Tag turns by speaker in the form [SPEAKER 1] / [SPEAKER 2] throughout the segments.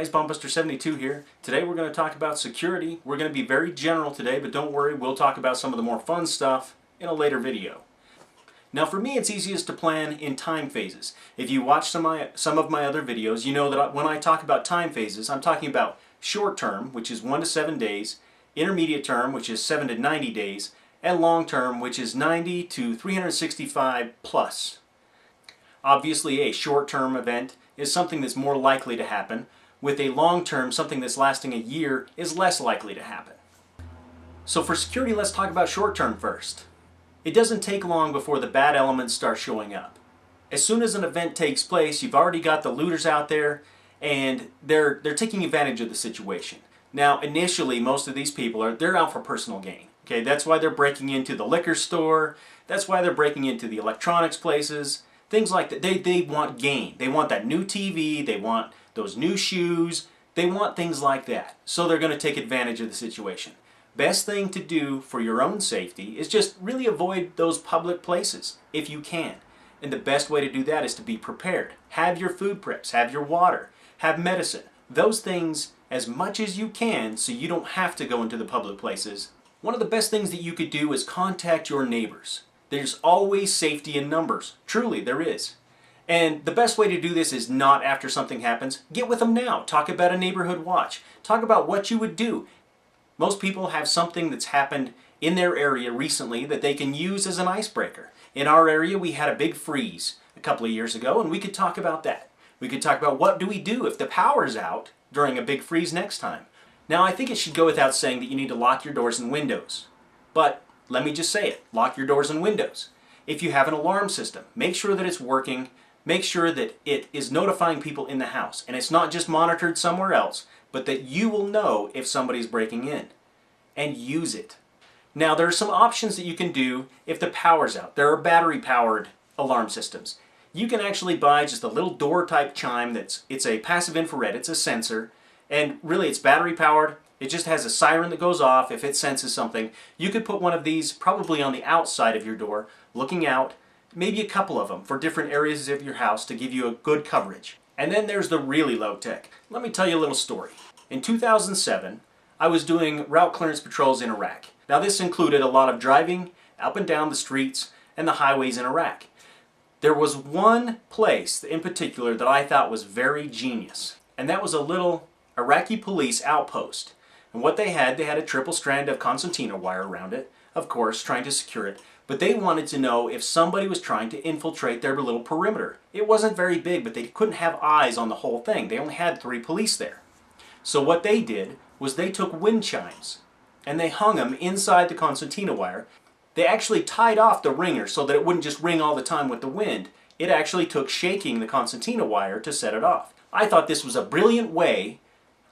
[SPEAKER 1] guys, Bombbuster72 here. Today we're going to talk about security. We're going to be very general today, but don't worry, we'll talk about some of the more fun stuff in a later video. Now for me, it's easiest to plan in time phases. If you watch some of my other videos, you know that when I talk about time phases, I'm talking about short term, which is 1 to 7 days, intermediate term, which is 7 to 90 days, and long term, which is 90 to 365 plus. Obviously, a short-term event is something that's more likely to happen. With a long-term, something that's lasting a year is less likely to happen. So for security, let's talk about short-term first. It doesn't take long before the bad elements start showing up. As soon as an event takes place, you've already got the looters out there, and they're taking advantage of the situation. Now, initially, most of these people they're out for personal gain. Okay, that's why they're breaking into the liquor store. That's why they're breaking into the electronics places. Things like that. They want gain. They want that new TV. They want those new shoes. They want things like that. So they're going to take advantage of the situation. Best thing to do for your own safety is just really avoid those public places if you can. And the best way to do that is to be prepared. Have your food preps. Have your water. Have medicine. Those things as much as you can so you don't have to go into the public places. One of the best things that you could do is contact your neighbors. There's always safety in numbers. Truly, there is. And the best way to do this is not after something happens. Get with them now. Talk about a neighborhood watch. Talk about what you would do. Most people have something that's happened in their area recently that they can use as an icebreaker. In our area, we had a big freeze a couple of years ago, and we could talk about that. We could talk about what do we do if the power's out during a big freeze next time. Now, I think it should go without saying that you need to lock your doors and windows. But let me just say it, lock your doors and windows. If you have an alarm system, make sure that it's working, make sure that it is notifying people in the house, and it's not just monitored somewhere else, but that you will know if somebody's breaking in, and use it. Now there are some options that you can do if the power's out. There are battery-powered alarm systems. You can actually buy just a little door-type chime it's a passive infrared, it's a sensor, and really it's battery-powered. It just has a siren that goes off if it senses something. You could put one of these probably on the outside of your door, looking out, maybe a couple of them for different areas of your house to give you a good coverage. And then there's the really low tech. Let me tell you a little story. In 2007, I was doing route clearance patrols in Iraq. Now this included a lot of driving up and down the streets and the highways in Iraq. There was one place in particular that I thought was very genius, and that was a little Iraqi police outpost. And what they had a triple strand of concertina wire around it, of course, trying to secure it, but they wanted to know if somebody was trying to infiltrate their little perimeter. It wasn't very big, but they couldn't have eyes on the whole thing. They only had 3 police there. So what they did was they took wind chimes, and they hung them inside the concertina wire. They actually tied off the ringer so that it wouldn't just ring all the time with the wind. It actually took shaking the concertina wire to set it off. I thought this was a brilliant way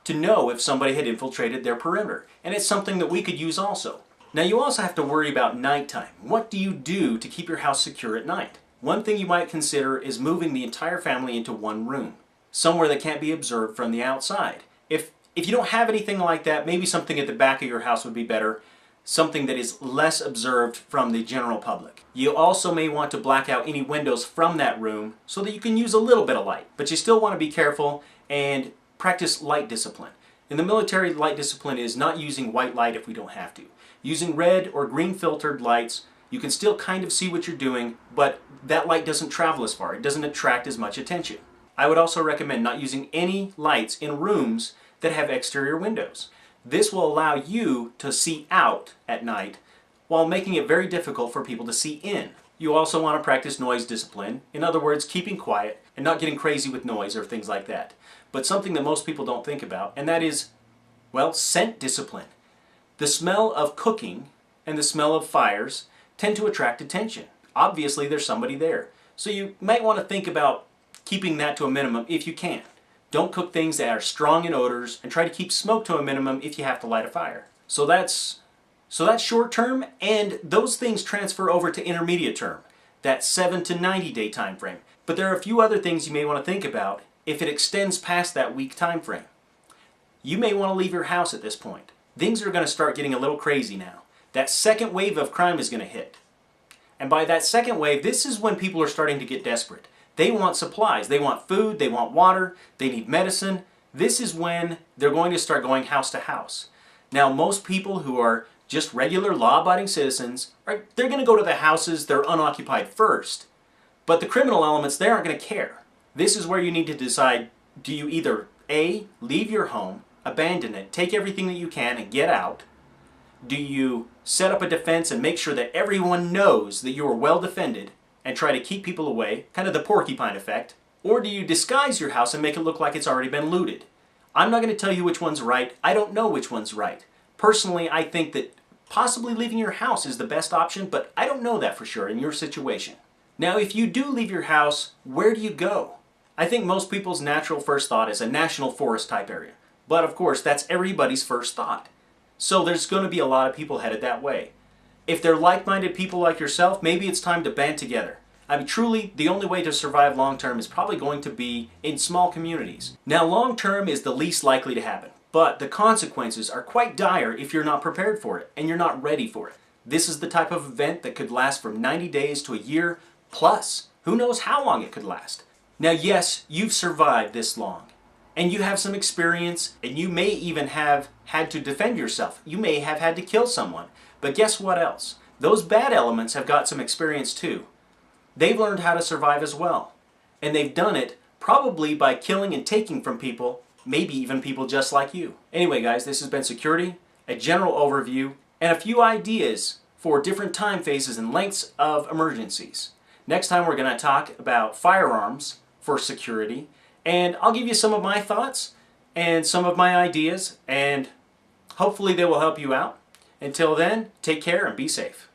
[SPEAKER 1] to know if somebody had infiltrated their perimeter. And it's something that we could use also. Now you also have to worry about nighttime. What do you do to keep your house secure at night? One thing you might consider is moving the entire family into one room, somewhere that can't be observed from the outside. If you don't have anything like that, maybe something at the back of your house would be better, something that is less observed from the general public. You also may want to black out any windows from that room so that you can use a little bit of light, but you still want to be careful and practice light discipline. In the military, light discipline is not using white light if we don't have to. Using red or green filtered lights, you can still kind of see what you're doing, but that light doesn't travel as far. It doesn't attract as much attention. I would also recommend not using any lights in rooms that have exterior windows. This will allow you to see out at night while making it very difficult for people to see in. You also want to practice noise discipline. In other words, keeping quiet and not getting crazy with noise or things like that. But something that most people don't think about, and that is, well, scent discipline. The smell of cooking and the smell of fires tend to attract attention. Obviously, there's somebody there. So you might want to think about keeping that to a minimum if you can. Don't cook things that are strong in odors, and try to keep smoke to a minimum if you have to light a fire. So that's short term, and those things transfer over to intermediate term, that 7 to 90 day time frame. But there are a few other things you may want to think about if it extends past that week time frame. You may want to leave your house at this point. Things are going to start getting a little crazy now. That second wave of crime is going to hit. And by that second wave, this is when people are starting to get desperate. They want supplies. They want food. They want water. They need medicine. This is when they're going to start going house to house. Now, most people who are just regular law-abiding citizens, they're going to go to the houses that are unoccupied first. But the criminal elements, they aren't going to care. This is where you need to decide, do you either A, leave your home, abandon it, take everything that you can and get out? Do you set up a defense and make sure that everyone knows that you are well defended and try to keep people away, kind of the porcupine effect? Or do you disguise your house and make it look like it's already been looted? I'm not going to tell you which one's right. I don't know which one's right. Personally, I think that possibly leaving your house is the best option, but I don't know that for sure in your situation. Now, if you do leave your house, where do you go? I think most people's natural first thought is a national forest type area. But of course, that's everybody's first thought. So there's going to be a lot of people headed that way. If they're like-minded people like yourself, maybe it's time to band together. I mean, truly, the only way to survive long-term is probably going to be in small communities. Now, long-term is the least likely to happen, but the consequences are quite dire if you're not prepared for it and you're not ready for it. This is the type of event that could last from 90 days to a year plus. Who knows how long it could last? Now, yes, you've survived this long, and you have some experience, and you may even have had to defend yourself. You may have had to kill someone. But guess what else? Those bad elements have got some experience too. They've learned how to survive as well. And they've done it probably by killing and taking from people, maybe even people just like you. Anyway guys, this has been security, a general overview, and a few ideas for different time phases and lengths of emergencies. Next time we're going to talk about firearms for security, and I'll give you some of my thoughts and some of my ideas, and hopefully they will help you out. Until then, take care and be safe.